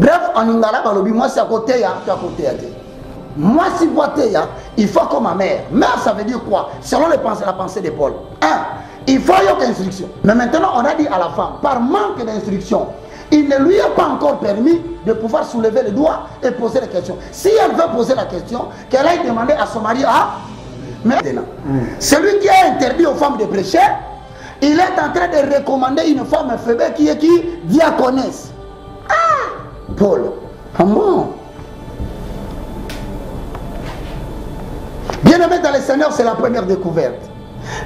Bref, en Ingala, moi c'est à côté, tu à côté. Moi, si voité, il faut comme ma mère. Mère, ça veut dire quoi? Selon la pensée de Paul. Il faut y avoir instruction. Mais maintenant, on a dit à la femme, par manque d'instruction, il ne lui a pas encore permis de pouvoir soulever le doigt et poser la question. Si elle veut poser la question, qu'elle aille demander à son mari, mais celui qui a interdit aux femmes de prêcher, il est en train de recommander une femme faible qui est qui? Diaconesse. Paul. Comment? Bien-aimé dans le Seigneur, c'est la première découverte.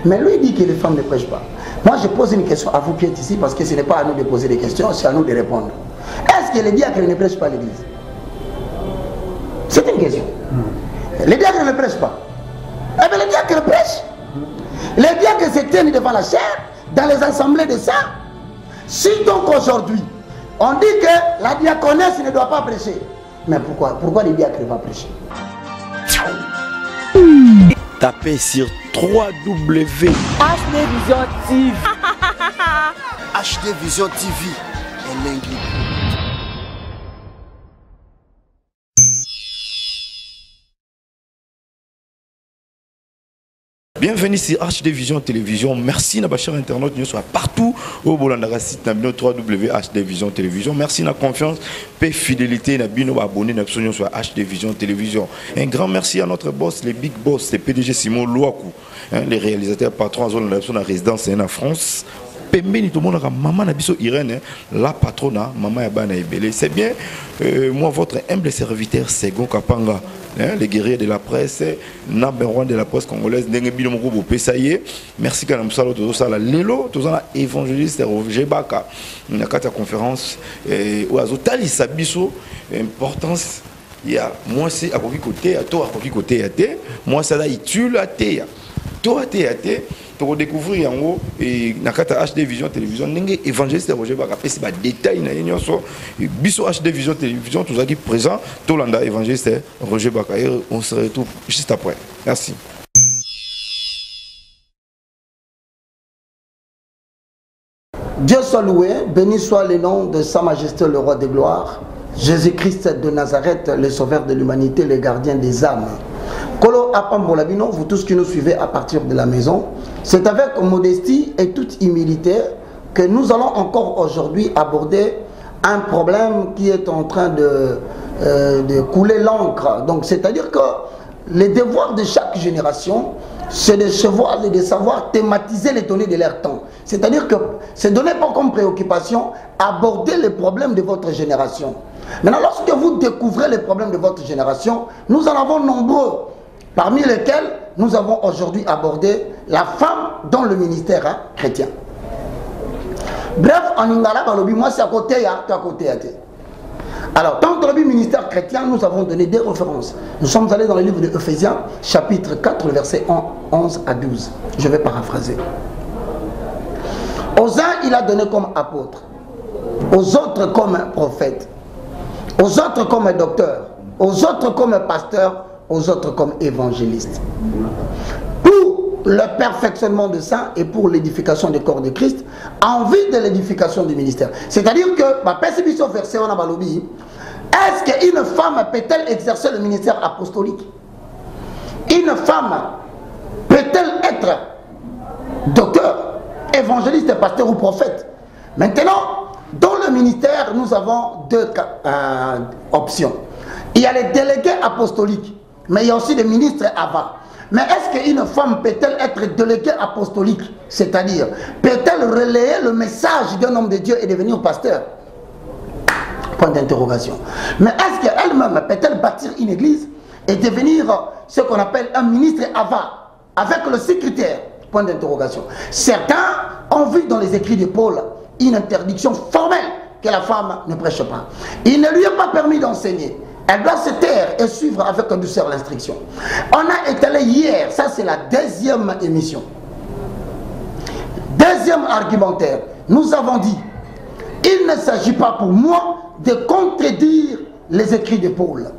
Mais lui dit que les femmes ne prêchent pas. Moi, je pose une question à vous qui êtes ici parce que ce n'est pas à nous de poser des questions, c'est à nous de répondre. Est-ce que les diacres ne prêchent pas l'église? C'est une question. Les diacres ne prêchent pas. Eh bien, les diacres prêchent. Les diacres se tiennent devant la chair, dans les assemblées de saints. Si donc aujourd'hui, on dit que la diaconesse ne doit pas prêcher, mais pourquoi les diacres vont prêcher? Tapez sur www. HD Vision TV. HD Vision TV. En anglais. Bienvenue sur HD Vision Télévision. Merci à chers internautes, nous sommes partout au Bolandara site www HD Vision Télévision. Merci de la confiance et fidélité na bino abonné sur HD Vision Télévision. Un grand merci à notre boss, les big boss, les PDG Simon Louakou, les réalisateurs patrons de la résidence en France. Pembeni tout le monde a maman Nabiso Irène, la patronne, maman Yabana Ebele. C'est bien, moi votre humble serviteur Segon Kapanga, les guerriers de la presse, Naberwan de la presse congolaise, Nengebilo Moko Pesaye. Merci quand même ça la Lelo, tout ça évangéliste Roger Baka, une conférence où Azotali Sabiso, importance. Il y a moi c'est à côté, à toi à côté, moi ça là il tue la terre, toi à terre. Pour découvrir en haut et nakata HD Vision Télévision n'engé évangéliste Roger Baka c'est pas détail na nyonso biso HD Vision Télévision tout ça qui présent Tolanda évangéliste Roger Baka on se retrouve juste après. Merci. Dieu soit loué, béni soit le nom de Sa Majesté le Roi des Gloires, Jésus-Christ de Nazareth, le Sauveur de l'humanité, le gardien des âmes. Kolo Apambolabino, vous tous qui nous suivez à partir de la maison, c'est avec modestie et toute humilité que nous allons encore aujourd'hui aborder un problème qui est en train de couler l'encre. Donc, c'est-à-dire que le devoir de chaque génération, c'est de savoir thématiser les données de leur temps. C'est-à-dire que c'est donné pas comme préoccupation aborder les problèmes de votre génération. Maintenant, lorsque vous découvrez les problèmes de votre génération, nous en avons nombreux, parmi lesquels nous avons aujourd'hui abordé la femme dans le ministère chrétien. Bref, en Ingala, moi c'est à côté, tu à côté. Alors, dans le ministère chrétien, nous avons donné des références. Nous sommes allés dans le livre de Ephésiens, chapitre 4, versets 11 à 12. Je vais paraphraser. Aux uns, il a donné comme apôtres, aux autres comme prophètes, aux autres comme docteurs, aux autres comme pasteurs, aux autres comme évangélistes. Pour le perfectionnement de saints et pour l'édification du corps de Christ, en vue de l'édification du ministère. C'est-à-dire que, ma perception verset en Abalobi, est-ce qu'une femme peut-elle exercer le ministère apostolique? Une femme peut-elle être docteur, évangéliste, pasteur ou prophète? Maintenant, dans le ministère, nous avons deux options. Il y a les délégués apostoliques, mais il y a aussi des ministres avant. Mais est-ce qu'une femme peut-elle être déléguée apostolique? C'est-à-dire, peut-elle relayer le message d'un homme de Dieu et devenir pasteur? Point d'interrogation. Mais est-ce qu'elle-même peut-elle bâtir une église et devenir ce qu'on appelle un ministre avant, avec le secrétaire? Point d'interrogation. Certains ont vu dans les écrits de Paul une interdiction formelle que la femme ne prêche pas. Il ne lui est pas permis d'enseigner. Elle doit se taire et suivre avec douceur l'instruction. On a étalé hier, ça c'est la deuxième émission. Deuxième argumentaire, nous avons dit, il ne s'agit pas pour moi de contredire les écrits de Paul.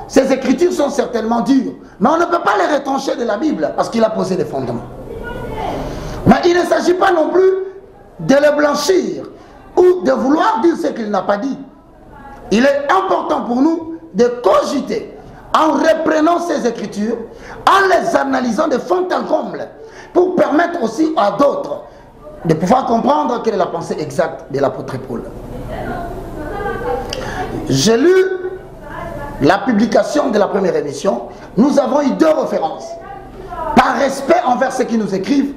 Ces écritures sont certainement dures, mais on ne peut pas les retrancher de la Bible parce qu'il a posé les fondements. Mais il ne s'agit pas non plus de les blanchir ou de vouloir dire ce qu'il n'a pas dit. Il est important pour nous de cogiter en reprenant ces écritures, en les analysant de fond en comble, pour permettre aussi à d'autres de pouvoir comprendre quelle est la pensée exacte de l'apôtre Paul. J'ai lu la publication de la première émission. Nous avons eu 2 références. Par respect envers ceux qui nous écrivent,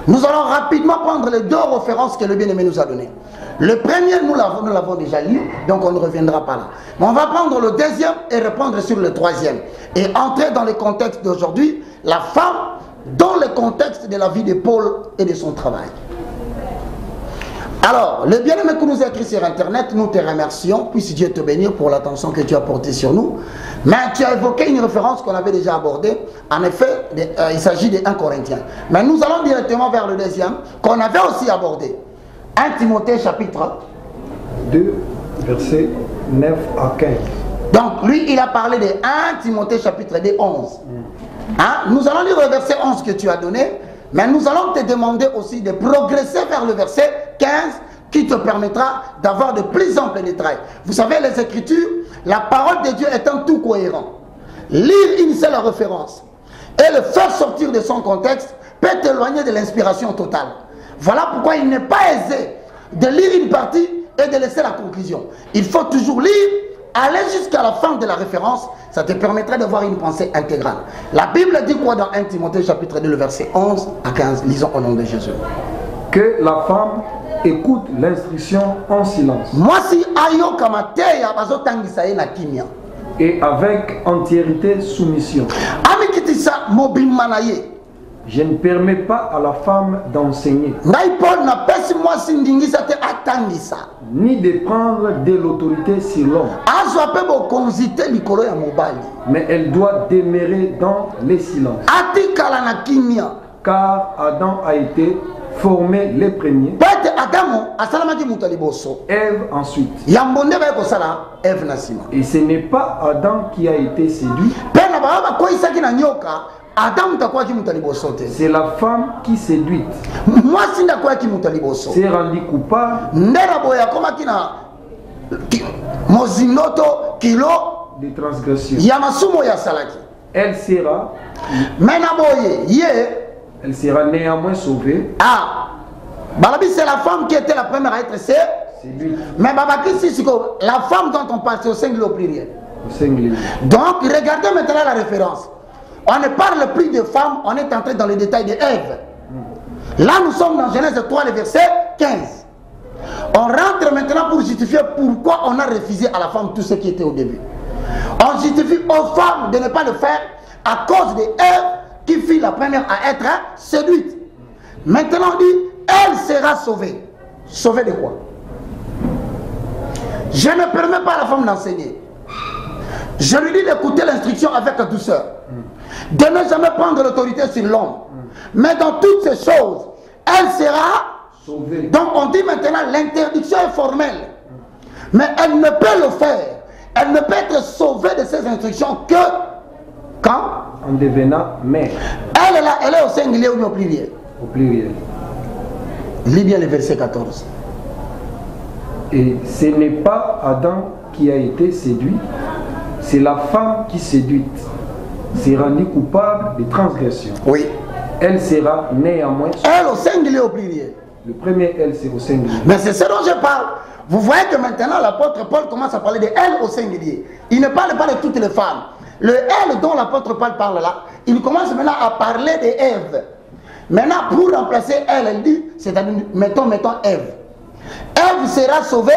nous allons rapidement prendre les 2 références que le bien-aimé nous a données. Le premier, nous l'avons déjà lu, donc on ne reviendra pas là. Mais on va prendre le deuxième et répondre sur le troisième. Et entrer dans le contexte d'aujourd'hui, la femme dans le contexte de la vie de Paul et de son travail. Alors, le bien-aimé que nous a écrit sur Internet, nous te remercions, puisse Dieu te bénir pour l'attention que tu as portée sur nous. Mais tu as évoqué une référence qu'on avait déjà abordée. En effet, il s'agit de 1 Corinthiens. Mais nous allons directement vers le deuxième, qu'on avait aussi abordé. 1 Timothée chapitre 2, versets 9 à 15. Donc, lui, il a parlé de 1 Timothée chapitre 2, 11. Hein? Nous allons lire le verset 11 que tu as donné. Mais nous allons te demander aussi de progresser vers le verset 15 qui te permettra d'avoir de plus amples détails. Vous savez, les Écritures, la parole de Dieu étant tout cohérent. Lire une seule référence et le faire sortir de son contexte peut t'éloigner de l'inspiration totale. Voilà pourquoi il n'est pas aisé de lire une partie et de laisser la conclusion. Il faut toujours lire, aller jusqu'à la fin de la référence, ça te permettra d'avoir une pensée intégrale. La Bible dit quoi dans 1 Timothée chapitre 2, le verset 11 à 15? Lisons au nom de Jésus. Que la femme écoute l'instruction en silence. Moi si ayo kamateya bazotangisa ye na kimia. Et avec entièreté soumission. Amikitisa mobimanaye. Je ne permets pas à la femme d'enseigner, ni de prendre de l'autorité sur l'homme, mais elle doit demeurer dans les silences. Car Adam a été formé le premier, Ève ensuite. Et ce n'est pas Adam qui a été séduit, c'est la femme qui séduite s'est rendue coupable de transgression. Elle sera néanmoins sauvée. C'est la femme qui était la première à être séduite. Mais la femme dont on parle, c'est au singulier au pluriel. Donc regardez maintenant la référence. On ne parle plus de femmes, on est entré dans les détails de Ève. Là, nous sommes dans Genèse 3, le verset 15. On rentre maintenant pour justifier pourquoi on a refusé à la femme tout ce qui était au début. On justifie aux femmes de ne pas le faire à cause de Ève qui fut la première à être séduite. Maintenant, on dit, elle sera sauvée. Sauvée de quoi? Je ne permets pas à la femme d'enseigner. Je lui dis d'écouter l'instruction avec douceur. De ne jamais prendre l'autorité sur l'homme. Mais dans toutes ces choses, elle sera sauvée. Donc on dit maintenant l'interdiction est formelle. Mais elle ne peut le faire. Elle ne peut être sauvée de ces instructions que quand? En devenant mère. Elle est au singulier ou au pluriel? Au pluriel. Lis bien le verset 14. Et ce n'est pas Adam qui a été séduit, c'est la femme qui séduite s'est rendue coupable de transgression. Oui. Elle sera néanmoins. Elle au singulier au pluriel. Le premier elle, c'est au singulier. Mais c'est ce dont je parle. Vous voyez que maintenant l'apôtre Paul commence à parler de elle au singulier. Il ne parle pas de toutes les femmes. Le elle dont l'apôtre Paul parle là, il commence maintenant à parler de Ève. Maintenant, pour remplacer elle dit, c'est-à-dire, mettons Ève. Ève sera sauvée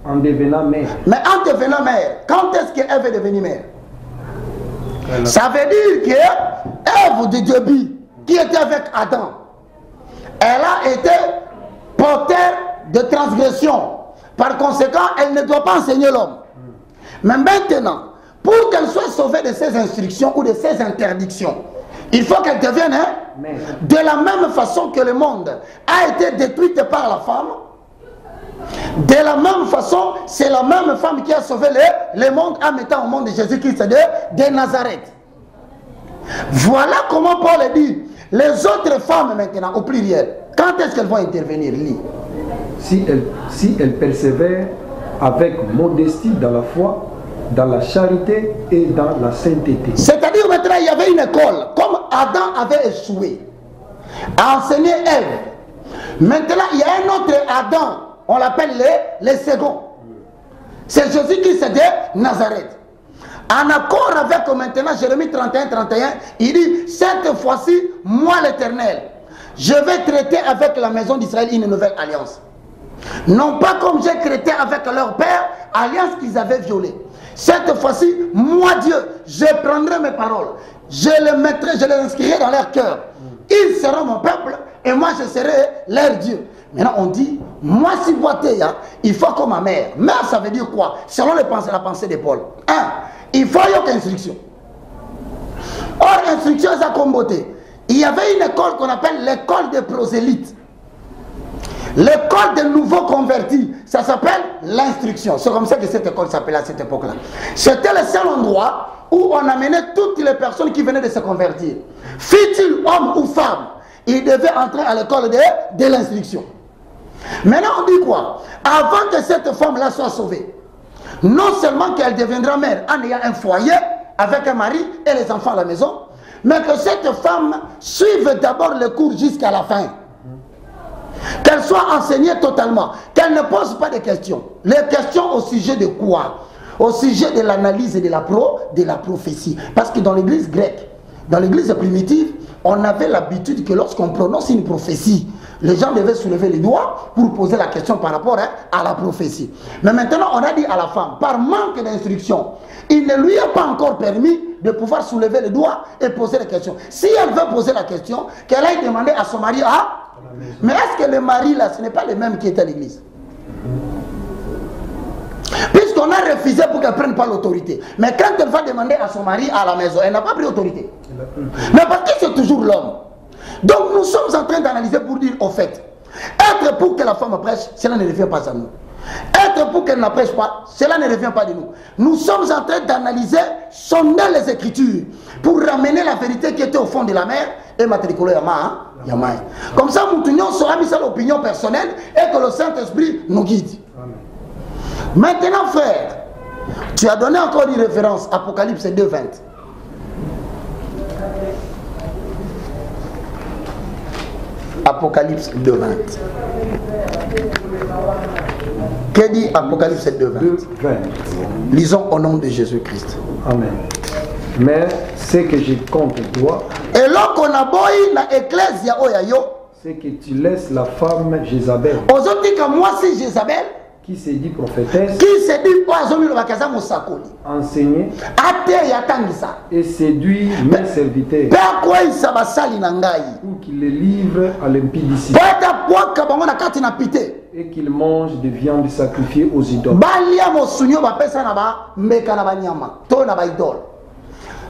en devenant mère. Mais en devenant mère, quand est-ce qu'Ève est devenue mère? Ça veut dire que Ève de début, qui était avec Adam, elle a été porteur de transgression. Par conséquent, elle ne doit pas enseigner l'homme. Mais maintenant, pour qu'elle soit sauvée de ses instructions ou de ses interdictions, il faut qu'elle devienne de la même façon que le monde a été détruit par la femme. De la même façon, c'est la même femme qui a sauvé le monde en mettant au monde de Jésus-Christ de Nazareth. Voilà comment Paul dit. Les autres femmes maintenant, au pluriel, quand est-ce qu'elles vont intervenir? si elle persévère avec modestie dans la foi, dans la charité et dans la sainteté. C'est-à-dire maintenant il y avait une école, comme Adam avait échoué à enseigner Ève. Maintenant il y a un autre Adam, on l'appelle les seconds. C'est Jésus qui c'est de Nazareth. En accord avec maintenant Jérémie 31, il dit, cette fois-ci, moi l'Éternel, je vais traiter avec la maison d'Israël une nouvelle alliance. Non pas comme j'ai traité avec leur père, alliance qu'ils avaient violée. Cette fois-ci, moi Dieu, je prendrai mes paroles, je les mettrai, je les inscrirai dans leur cœur. Ils seront mon peuple et moi je serai leur Dieu. Maintenant on dit, moi si boité, il faut comme ma mère. Mère ça veut dire quoi? Selon la pensée de Paul. Il faut y avoir instruction. Or instruction ça comme beauté. Il y avait une école qu'on appelle l'école des prosélytes. L'école des nouveaux convertis, ça s'appelle l'instruction. C'est comme ça que cette école s'appelait à cette époque-là. C'était le seul endroit où on amenait toutes les personnes qui venaient de se convertir. Fût-il homme ou femme, ils devaient entrer à l'école de l'instruction. Maintenant on dit quoi? Avant que cette femme-là soit sauvée, non seulement qu'elle deviendra mère en ayant un foyer avec un mari et les enfants à la maison, mais que cette femme suive d'abord le cours jusqu'à la fin. Qu'elle soit enseignée totalement, qu'elle ne pose pas de questions. Les questions au sujet de quoi? Au sujet de l'analyse et de la prophétie. Parce que dans l'église grecque, dans l'église primitive, on avait l'habitude que lorsqu'on prononce une prophétie, les gens devaient soulever les doigts pour poser la question par rapport à la prophétie. Mais maintenant, on a dit à la femme, par manque d'instruction, il ne lui a pas encore permis de pouvoir soulever les doigts et poser la question. Si elle veut poser la question, qu'elle aille demander à son mari, mais est-ce que le mari là, ce n'est pas le même qui est à l'église? Puisqu'on a refusé pour qu'elle ne prenne pas l'autorité. Mais quand elle va demander à son mari à la maison, elle n'a pas pris l'autorité. Mais parce que c'est toujours l'homme. Donc nous sommes en train d'analyser pour dire au fait, être pour que la femme prêche, cela ne revient pas à nous. Être pour qu'elle ne prêche pas, cela ne revient pas de nous. Nous sommes en train d'analyser, sonder les Écritures pour ramener la vérité qui était au fond de la mer et matriculer Yama. Comme ça, nous sera mis à l'opinion personnelle et que le Saint-Esprit nous guide. Amen. Maintenant, frère, tu as donné encore une référence, Apocalypse 2:20. Apocalypse 2:20. Que dit Apocalypse 2:20? Lisons au nom de Jésus-Christ. Amen. Mais ce que je compte toi, et là qu'on a boy na ecclésia oyayo, c'est que tu laisses la femme Jézabel, aujourd'hui que moi c'est Jézabel, qui se dit prophétesse, qui se dit pas enseigner et séduit mes serviteurs pour qu'ils les livrent à l'impudicité et qu'ils mangent des viandes sacrifiées aux idoles.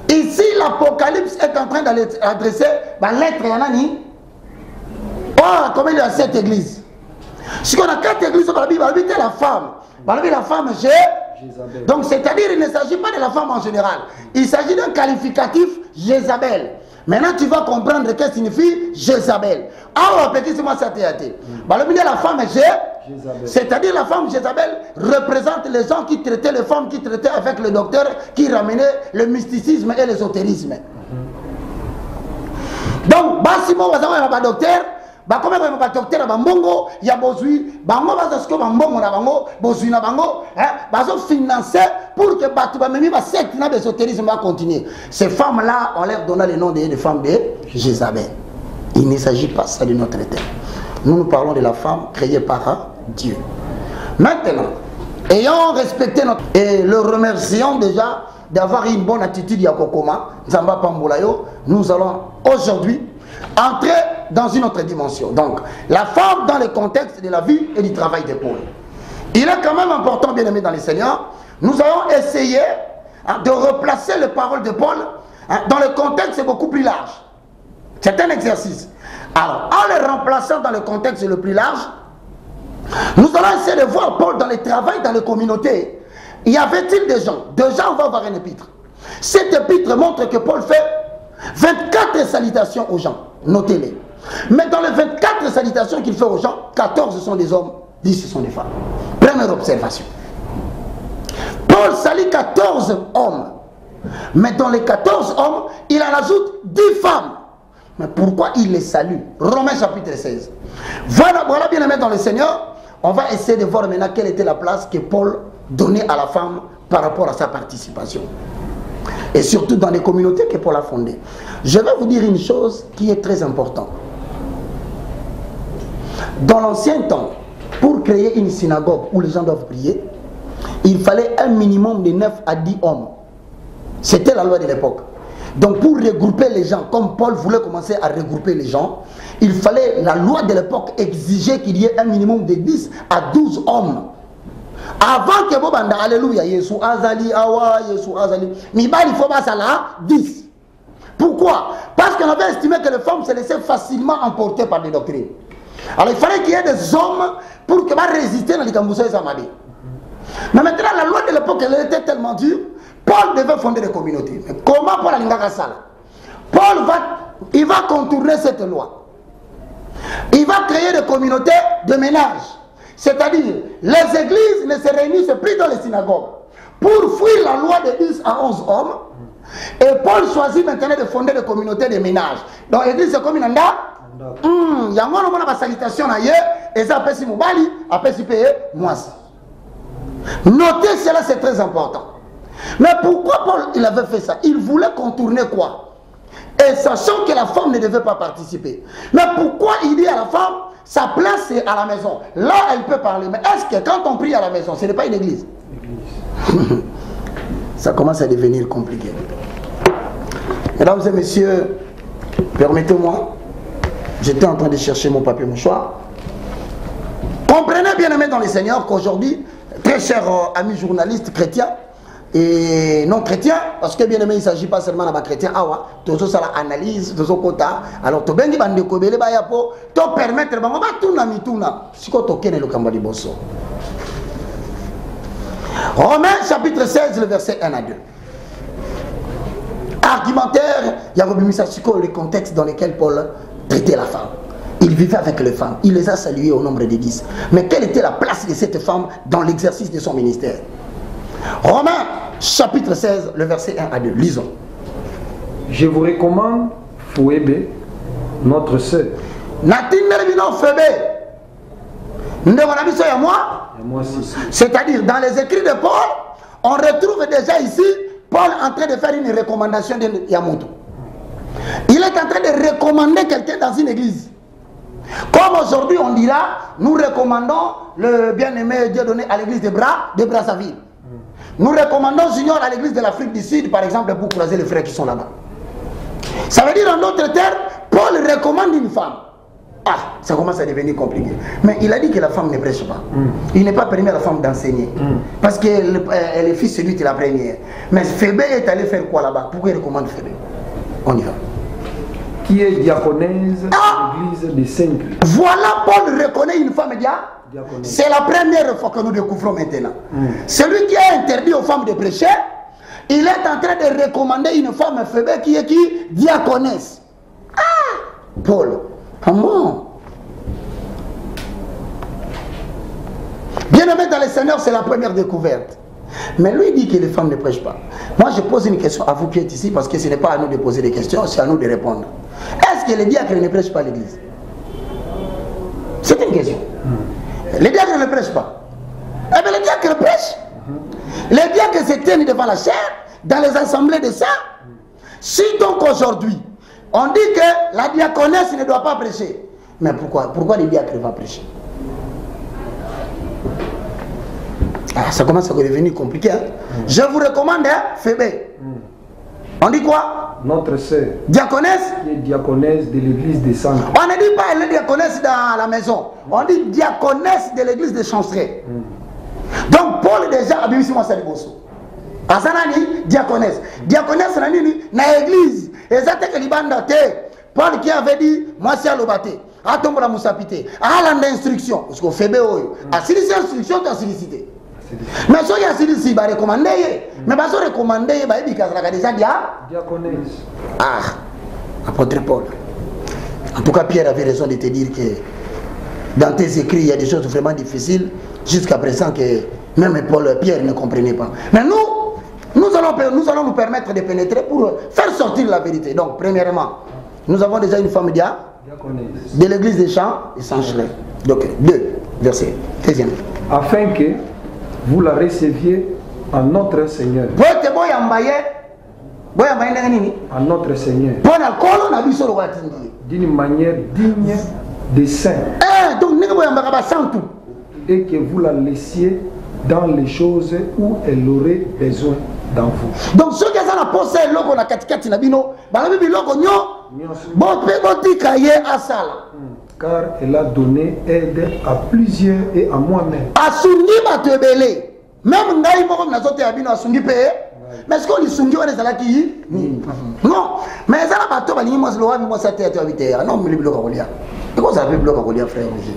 Ici, l'Apocalypse est en train d'adresser la lettre Yanani. Oh, comment il y a cette église? Si on a 4 églises dans la Bible, la femme. La femme, Jézabel. Donc, c'est-à-dire, il ne s'agit pas de la femme en général. Il s'agit d'un qualificatif Jézabel. Maintenant, tu vas comprendre ce que signifie Jézabel. Ah, petit, c'est moi, ça t'a été. La femme, c'est-à-dire la femme Jézabel représente les gens qui traitaient les femmes, qui traitaient avec le docteur, qui ramenaient le mysticisme et l'ésotérisme. Donc, Bassimo, va docteur. Comme un docteur Bambongo, il y a Bozui, Bango va se Bambongo na Bango, Bozui na Bango, bazo financer pour que Batubamemi va secte na l'ésotérisme va continuer. Ces femmes-là, on leur donna le nom des femmes de Jézabel. Il ne s'agit pas ça de notre terre. Nous parlons de la femme créée par Dieu. Maintenant, ayant respecté notre... Et le remercions déjà d'avoir une bonne attitude Yakokoma, Zamba Pambolayo, nous allons aujourd'hui entrer dans une autre dimension. Donc, la femme dans le contexte de la vie et du travail de Paul. Il est quand même important, bien aimé dans les Seigneurs, nous allons essayer de replacer les paroles de Paul dans le contexte beaucoup plus large. C'est un exercice. Alors, en les remplaçant dans le contexte le plus large, nous allons essayer de voir Paul dans le travail, dans les communautés. Y avait-il des gens? Déjà, on va voir un épître. Cet épître montre que Paul fait 24 salutations aux gens. Notez-les. Mais dans les 24 salutations qu'il fait aux gens, 14 sont des hommes 10 ce sont des femmes. Première observation. Paul salue 14 hommes. Mais dans les 14 hommes, il en ajoute 10 femmes. Mais pourquoi il les salue? Romains chapitre 16. Voilà bien aimé dans le Seigneur. On va essayer de voir maintenant quelle était la place que Paul donnait à la femme par rapport à sa participation. Et surtout dans les communautés que Paul a fondées. Je vais vous dire une chose qui est très importante. Dans l'ancien temps, pour créer une synagogue où les gens doivent prier, il fallait un minimum de 9 à 10 hommes. C'était la loi de l'époque. Donc pour regrouper les gens, comme Paul voulait commencer à regrouper les gens, il fallait, la loi de l'époque exigeait qu'il y ait un minimum de 10 à 12 hommes. Avant que Bobanda, alléluia, Yesu Azali, Awa, Yesu Azali, Mibali, il faut pas ça là, 10. Pourquoi? Parce qu'on avait estimé que les femmes se laissaient facilement emporter par des doctrines. Alors il fallait qu'il y ait des hommes pour que va résister dans les Kamboussa et Zamadi. Mais maintenant, la loi de l'époque, elle était tellement dure, Paul devait fonder des communautés. Mais comment Paul a ça? Paul va contourner cette loi. Il va créer des communautés de ménage. C'est-à-dire, les églises ne se réunissent plus dans les synagogues. Pour fuir la loi de 10 à 11 hommes, et Paul choisit maintenant de fonder des communautés de ménage. Donc l'église c'est comme une anda. Il y a une salutation et ça appelle si Moubali, appelle si paye moi. Notez cela, c'est très important. Mais pourquoi Paul il avait fait ça? Il voulait contourner quoi? Et sachant que la femme ne devait pas participer. Mais pourquoi il dit à la femme, sa place c'est à la maison? Là, elle peut parler. Mais est-ce que quand on prie à la maison, ce n'est pas une église? Ça commence à devenir compliqué. Mesdames et messieurs, permettez-moi, j'étais en train de chercher mon papier mouchoir. Comprenez bien aimé dans le Seigneur qu'aujourd'hui, très chers amis journalistes chrétiens et non chrétiens, parce que bien aimé il ne s'agit pas seulement d'un chrétien, tout ça la analyse, tout ça quota. Alors tu bengi bande ko bele ba yapo, to permettre bango ba tuna mituna, siko to kene le kambali bosso. Romains chapitre 16 le verset 1 à 2. Argumentaire, il y a le contexte dans lequel Paul traitait la femme. Il vivait avec les femmes, il les a saluées au nombre de 10. Mais quelle était la place de cette femme dans l'exercice de son ministère? Romains chapitre 16, le verset 1 à 2. Lisons. Je vous recommande Phoebe, notre sœur. C'est-à-dire, dans les écrits de Paul, on retrouve déjà ici Paul en train de faire une recommandation de Yamoto. Il est en train de recommander quelqu'un dans une église. Comme aujourd'hui on dira, nous recommandons le bien-aimé Dieu donné à l'église de Brazzaville. Nous recommandons Junior à l'église de l'Afrique du Sud, par exemple, pour croiser les frères qui sont là-bas. Ça veut dire en d'autres termes, Paul recommande une femme. Ah, ça commence à devenir compliqué. Mais il a dit que la femme ne prêche pas. Il n'est pas permis à la femme d'enseigner. Parce que le fils, c'est lui qui est la première. Mais Phébé est allé faire quoi là-bas? Pourquoi il recommande Phébé? On y va. Qui est diaconèse à l'église de Saint-Cloud. Voilà, Paul reconnaît une femme diaconèse. C'est la première fois que nous découvrons maintenant. Celui qui a interdit aux femmes de prêcher, il est en train de recommander une femme Phébé qui est qui? Diaconèse. Ah, Paul. Comment? Bien aimé dans le Seigneur, c'est la première découverte. Mais lui dit que les femmes ne prêchent pas. Moi, je pose une question à vous qui êtes ici, parce que ce n'est pas à nous de poser des questions, c'est à nous de répondre. Est-ce que les diacres ne prêchent pas l'église? C'est une question. Les diacres ne prêchent pas. Eh bien, les diacres prêchent. Les diacres se tiennent devant la chair, dans les assemblées de saints. Si donc aujourd'hui, on dit que la diaconesse ne doit pas prêcher. Mais pourquoi les diacres vont prêcher? Ah, ça commence à devenir compliqué. Hein? Je vous recommande Phébé. On dit quoi? Notre sœur. Diaconesse? Qui est diaconesse de l'église de Saint-Cloud. On ne dit pas elle est diaconesse dans la maison. On dit diaconesse de l'église de Chanceray. Donc Paul déjà a bien moi ça les bosso. Azanani diaconesse. Diaconesse na église. Exactement que libanda te. Paul qui avait dit moi c'est à l'obate. A tombe la moussapité. A l'instruction. Parce qu'on fait béo. A solliciter instruction tu as sollicité. Mais si il y a celui-ci, il va recommander. Mais il va recommander, il va dire qu'il y a déjà diaconesse. Ah, apôtre Paul. En tout cas, Pierre avait raison de te dire que dans tes écrits, il y a des choses vraiment difficiles, jusqu'à présent que même Paul Pierre ne comprenait pas. Mais nous allons nous permettre de pénétrer pour faire sortir la vérité. Donc, premièrement, nous avons déjà une femme de l'église des champs et Saint-Chelin. Donc, 2 versets. Deuxième. Afin que vous la receviez en notre Seigneur. En notre Seigneur. D'une manière digne des saints. Et que vous la laissiez dans les choses où elle aurait besoin dans vous. Donc ceux qui sont la posé loko na katikati na bino, balabi biloko nyo, bope botika ye asala. Car elle a donné aide à plusieurs et à moi-même. Asungi batebele. Même ngai moko na zote ya bino asungi pe. Mais est-ce qu'on sungi wana zalaki? Non. Mais ça la bato balingi mo zlo wa mo sa tete habité. Non, mais biloko kolia. Comment ça fait biloko kolia frère Roger?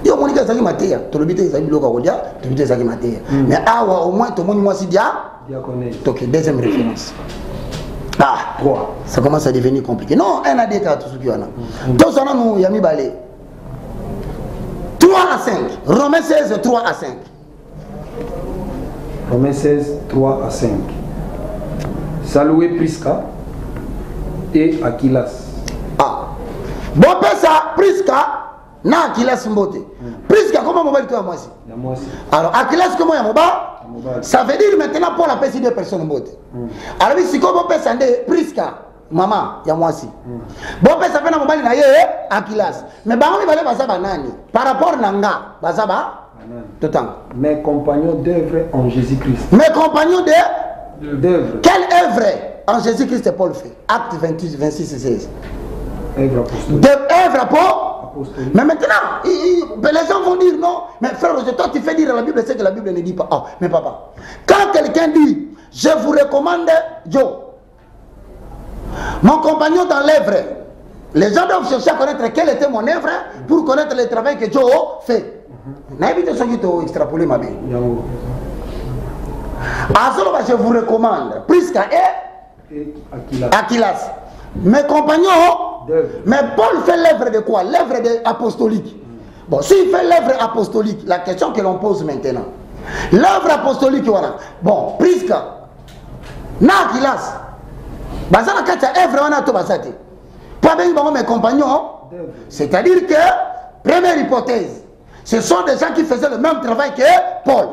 Yo monika zaki matéya, to lobité zaki biloko kolia, to lobité zaki matéya. Mais awa au moins to moni moi si dia diaconesse. Donc deuxième référence. Ah, 3. Ça commence à devenir compliqué. Non, un à deux cas tout ce qu'il y en a. Tout ça nous yami balé. 3 à 5. Romains 16 3 à 5. Romains 16 3 à 5. Saluez Prisca et Aquilas. Ah. Bon ça Prisca na Aquilas mbote. Prisca comment mobile toi moi aussi. Alors Aquilas comment ya moba? Ça veut dire maintenant Paul a payé 2 personnes mbote. Alors si comme on peut sonder Prisca maman ya moi aussi. Bon ça fait na mobile na ye Aquilas. Mais ba on va baza banani par rapport nanga baza ba tout temps. Mes compagnons d'œuvre en Jésus-Christ. Mes compagnons d'œuvre. Quelle œuvre en Jésus-Christ Paul fait? Acte 28 26 et 16. Œuvre apostolique. D'œuvre apostolique. Mais maintenant, les gens vont dire non. Mais frère, toi tu fais dire à la Bible ce que la Bible ne dit pas. Oh, mais papa, quand quelqu'un dit, je vous recommande Joe, mon compagnon dans l'œuvre, les gens doivent chercher à connaître quelle était mon œuvre pour connaître le travail que Joe fait. N'invite ceux qui t'ont extrapolé ma vie. Alors, je vous recommande Prisca et Aquilas. Mes compagnons, mais Paul fait l'œuvre de quoi? L'œuvre apostolique. Bon, s'il fait l'œuvre apostolique, la question que l'on pose maintenant, l'œuvre apostolique, voilà. Bon, Prisca, Aquilas, Bazana Katia, œuvre, on a tout basate. Pas bien, mes compagnons, c'est-à-dire que, première hypothèse, ce sont des gens qui faisaient le même travail que Paul.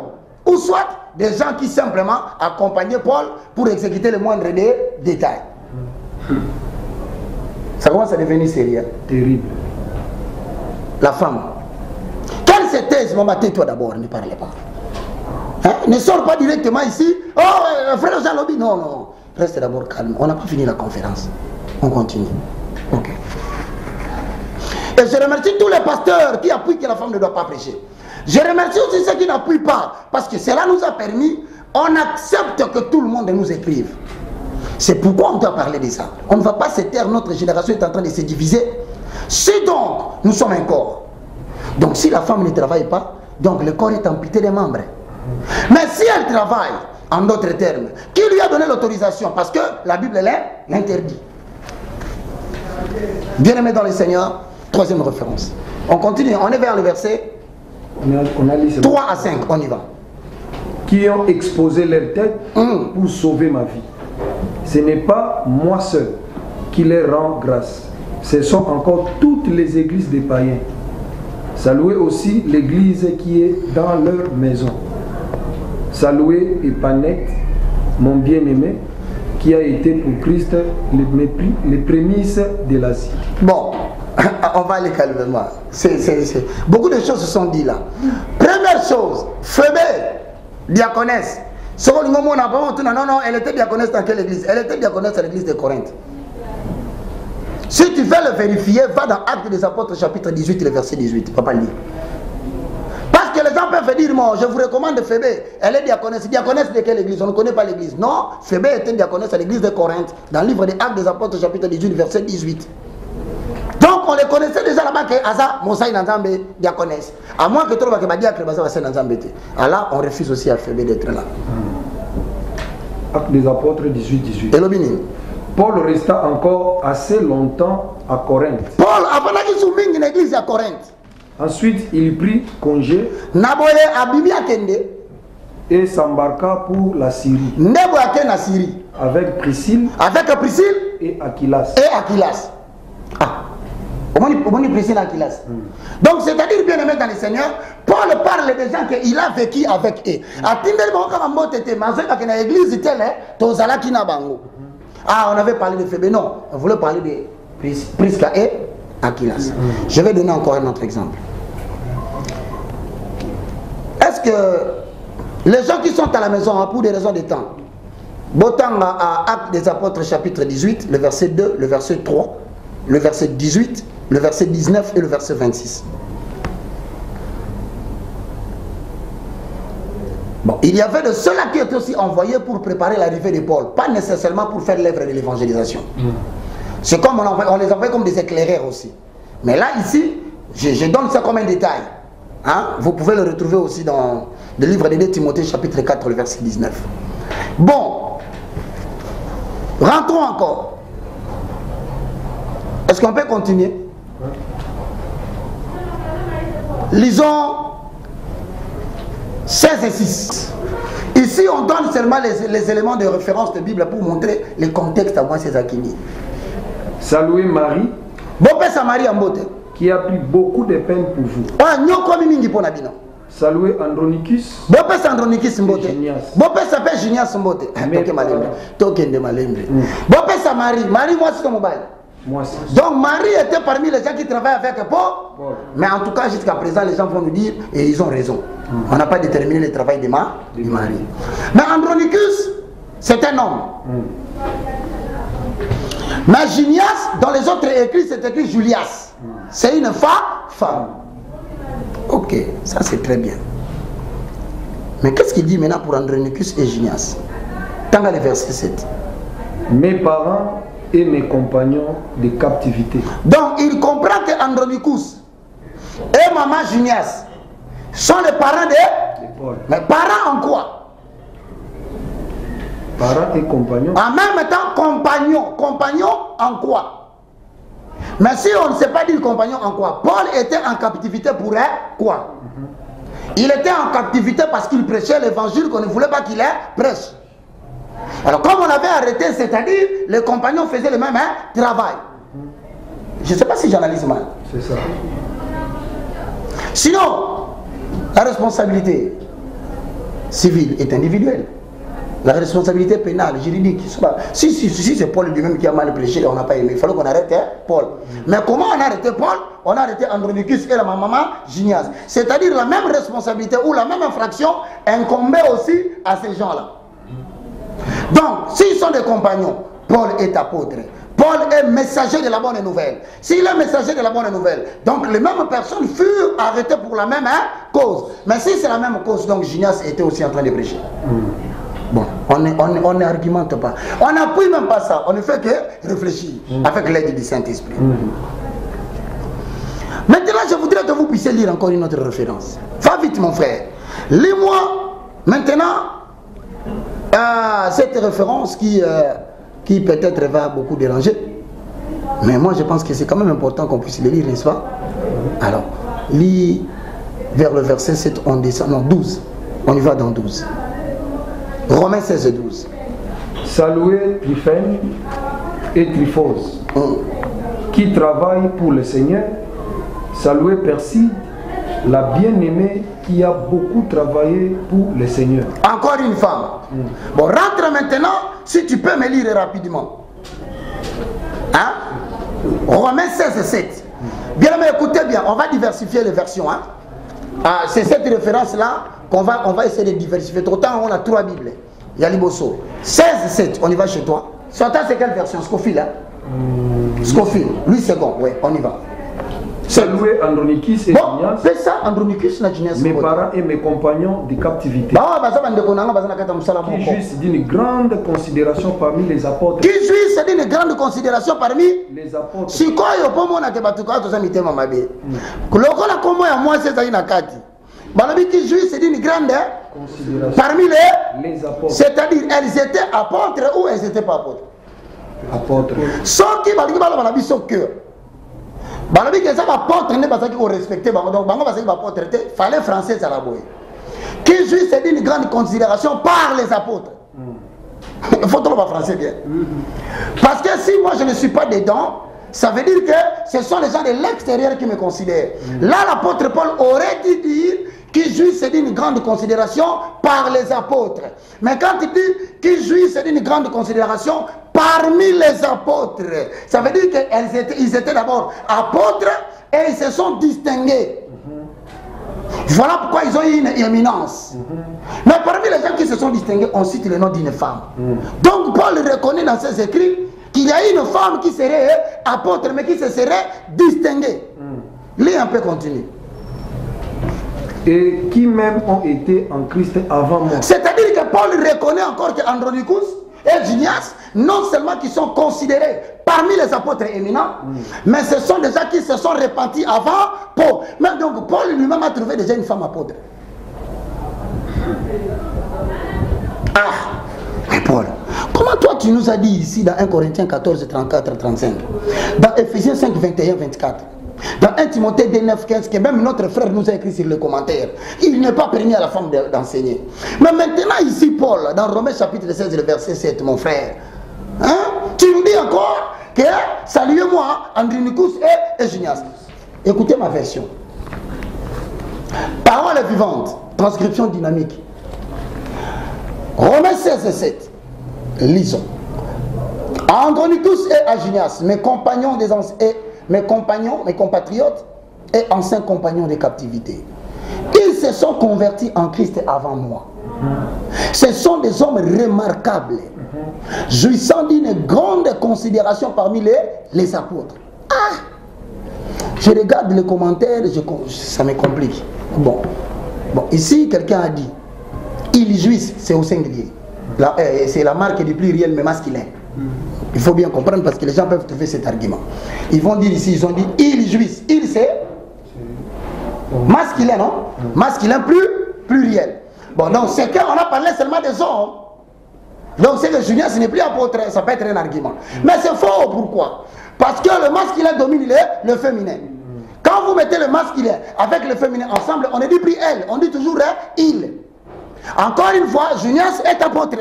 Ou soit des gens qui simplement accompagnaient Paul pour exécuter le moindre des détails. Ça commence à devenir sérieux. Terrible. La femme. Quelle c'est thèse, maman, tais-toi d'abord, ne parlez pas. Hein? Ne sors pas directement ici. Oh, frère Jean Lobby, non, non. Reste d'abord calme. On n'a pas fini la conférence. On continue. Ok. Et je remercie tous les pasteurs qui appuient que la femme ne doit pas prêcher. Je remercie aussi ceux qui n'appuient pas, parce que cela nous a permis, on accepte que tout le monde nous écrive. C'est pourquoi on doit parler de ça. On ne va pas se taire, notre génération est en train de se diviser. Si donc, nous sommes un corps. Donc si la femme ne travaille pas, donc le corps est amputé des membres. Mais si elle travaille, en d'autres termes, qui lui a donné l'autorisation? Parce que la Bible l'interdit. Bien-aimé dans le Seigneur, troisième référence. On continue, on est vers le verset 3 à 5, on y va. Qui ont exposé leur tête pour sauver ma vie. Ce n'est pas moi seul qui leur rend grâce. Ce sont encore toutes les églises des païens. Saluez aussi l'église qui est dans leur maison. Saluez Épanète, mon bien-aimé, qui a été pour Christ les prémices de l'Asie. Bon, on va aller calmement. Beaucoup de choses se sont dites là. Première chose, Phébé, diaconesse. Non, elle était diaconesse dans quelle église? Elle était diaconesse à l'église de Corinthe. Si tu veux le vérifier, va dans Actes des Apôtres chapitre 18, le verset 18. Papa lit. Parce que les gens peuvent dire, moi, je vous recommande Phébé. Elle est diaconesse. Diaconesse de quelle église? On ne connaît pas l'église. Non, Phébé était diaconesse à l'église de Corinthe. Dans le livre des Actes des Apôtres chapitre 18, verset 18. Donc on les connaissait déjà là-bas que Asa, Mosaï Nanzambe, diaconesse. À moins que tout le monde ait dit que Baza va Nanzambe. Alors on refuse aussi à Phébé d'être là. Actes des Apôtres 18. Paul resta encore assez longtemps à Corinthe. Paul, avant qu'il soit mis une église à Corinthe. Ensuite, il prit congé Naboye Abibi Akende. et s'embarqua pour la Syrie Nebo Akende na Syrie. avec Priscille Avec Priscille et Aquilas. et Aquilas. Ah. Comment on Priscille et Aquilas. Donc, c'est-à-dire, bien aimé dans le Seigneur, Paul parle des gens qu'il a vécu avec eux. Ah, on avait parlé de Phébé. Non, on voulait parler de Prisca et Aquilas. Je vais donner encore un autre exemple. Est-ce que les gens qui sont à la maison, pour des raisons de temps, Botan à Actes des Apôtres chapitre 18, le verset 2, le verset 3, le verset 18, le verset 19 et le verset 26. Bon, il y avait de ceux-là qui étaient aussi envoyés pour préparer l'arrivée de Paul, pas nécessairement pour faire l'œuvre de l'évangélisation. C'est comme on les envoie comme des éclaireurs aussi. Mais là, ici, je donne ça comme un détail. Hein? Vous pouvez le retrouver aussi dans le livre de 2 Timothée chapitre 4, le verset 19. Bon, rentrons encore. Est-ce qu'on peut continuer? Lisons 16 et 6. Ici, on donne seulement les éléments de référence de Bible pour montrer le contexte à moi, c'est Zakini. Saluez Marie, qui a pris beaucoup de peine pour vous. Saluez Andronicus et Génias. Moi aussi. Donc Marie était parmi les gens qui travaillent avec Paul. Mais en tout cas, jusqu'à présent, les gens vont nous dire, et ils ont raison. On n'a pas déterminé le travail de Marie. Mais Andronicus, c'est un homme. Mais Génias, dans les autres écrits, c'est écrit Julias. C'est une femme. Ok, ça c'est très bien. Mais qu'est-ce qu'il dit maintenant pour Andronicus et Génias? Tant le verset 7. Mes parents et mes compagnons de captivité. Donc il comprend que Andronicus et maman Génias sont les parents de Paul. Mais parents en quoi? Parents et compagnons. En même temps, compagnons en quoi? Mais si on ne sait pas dire compagnon en quoi, Paul était en captivité pour quoi? Il était en captivité parce qu'il prêchait l'évangile qu'on ne voulait pas qu'il prêche. Alors comme on avait arrêté, c'est-à-dire les compagnons faisaient le même travail. Je ne sais pas si j'analyse mal. C'est ça. Sinon, la responsabilité civile est individuelle. La responsabilité pénale, juridique, si c'est Paul lui-même qui a mal prêché, on n'a pas aimé. Il fallait qu'on arrête Paul. Mais comment on a arrêté Paul? On a arrêté Andronicus et la maman Génias. C'est-à-dire la même responsabilité ou la même infraction incombait aussi à ces gens-là. Donc, s'ils sont des compagnons, Paul est apôtre. Paul est messager de la bonne nouvelle. S'il est messager de la bonne nouvelle, donc les mêmes personnes furent arrêtées pour la même cause. Mais si c'est la même cause, donc Génias était aussi en train de prêcher. Bon, on n'argumente pas. On n'appuie même pas ça. On ne fait que réfléchir avec l'aide du Saint-Esprit. Maintenant, je voudrais que vous puissiez lire encore une autre référence. Va vite, mon frère. Lis-moi maintenant cette référence qui peut-être va beaucoup déranger. Mais moi, je pense que c'est quand même important qu'on puisse le lire, n'est-ce pas? Alors, lis vers le verset 7, on descend, non, 12. On y va dans 12. Romains 16 et 12. Saluez Tryphène et Tryphose, qui travaillent pour le Seigneur. Saluez Perside, la bien-aimée qui a beaucoup travaillé pour le Seigneur. Encore une femme. Bon, rentre maintenant, si tu peux me lire rapidement. Hein? Romains 16 et 7. Bien, mais écoutez bien, on va diversifier les versions. Hein? C'est cette référence-là qu'on va essayer de diversifier. Autant on a 3 Bibles. Il y a Liboso. 16 et 7, on y va chez toi. Sur ta, c'est quelle version? Scofield, hein? Scofield, lui second, oui, on y va. Saluez Andronicus et Génias, fais ça, Andronicus et Génias. mes parents et mes compagnons de captivité, qui jouissent d'une grande considération parmi les apôtres. Qui jouissent d'une grande considération parmi les apôtres. Si quoi yo pomo na ke batuka to za mitema mabe. Lokola komo ya moi c'est na kati. Balobi qui jouissent d'une grande parmi les apôtres. C'est-à-dire elles étaient apôtres ou elles n'étaient pas apôtres? Apôtres. Ceux qui balobi balobi so cœur. Balobi que ça va porter ne parce qu'il faut respecter donc bango parce qu'il va porter fallait français ça la boy. Qui jouit c'est d'une grande considération par les apôtres. Il faut trouver français bien. Parce que si moi je ne suis pas dedans, ça veut dire que ce sont les gens de l'extérieur qui me considèrent. Là l'apôtre Paul aurait dû dire qui jouissent d'une grande considération par les apôtres. Mais quand il dit qui jouissent d'une grande considération parmi les apôtres, ça veut dire qu'ils étaient d'abord apôtres et ils se sont distingués. Voilà pourquoi ils ont eu une éminence. Mais parmi les gens qui se sont distingués, on cite le nom d'une femme. Donc Paul reconnaît dans ses écrits qu'il y a une femme qui serait apôtre, mais qui se serait distinguée. Lis un peu, continue. Et qui même ont été en Christ avant moi. C'est-à-dire que Paul reconnaît encore qu'Andronicus et Junias, non seulement qui sont considérés parmi les apôtres éminents, mais ce sont des gens qui se sont repentis avant Paul. Mais donc Paul lui-même a trouvé déjà une femme apôtre. Ah, mais Paul, comment toi tu nous as dit ici dans 1 Corinthiens 14, 34, 35, dans Ephésiens 5, 21, 24, dans 1 Timothée 2, 9, 15, que même notre frère nous a écrit sur les commentaires, il n'est pas permis à la femme d'enseigner. Mais maintenant ici, Paul, dans Romains chapitre 16, le verset 7, mon frère, hein, tu nous dis encore que saluez-moi, Andronicus et Junias. Écoutez ma version. Parole vivante, transcription dynamique. Romains 16, 7. Lisons. À Andronicus et à Junias, mes compagnons des anciens, mes compatriotes et anciens compagnons de captivité. Ils se sont convertis en Christ avant moi. Ce sont des hommes remarquables, jouissant d'une grande considération parmi les apôtres. Ah! Je regarde les commentaires, ça me complique. Bon, ici quelqu'un a dit, ils jouissent, c'est au singulier. C'est la marque du pluriel mais masculin. Il faut bien comprendre parce que les gens peuvent trouver cet argument. Ils vont dire ici, ils ont dit ils jouissent. Il c'est masculin, non? Masculin pluriel. Bon, donc c'est qu'on a parlé seulement des hommes. Donc c'est que Julien, ce n'est plus apôtre, ça peut être un argument. Mais c'est faux, pourquoi? Parce que le masculin domine le féminin. Quand vous mettez le masculin avec le féminin ensemble, on ne dit plus elle, on dit toujours il. Encore une fois, Junias est apôtre.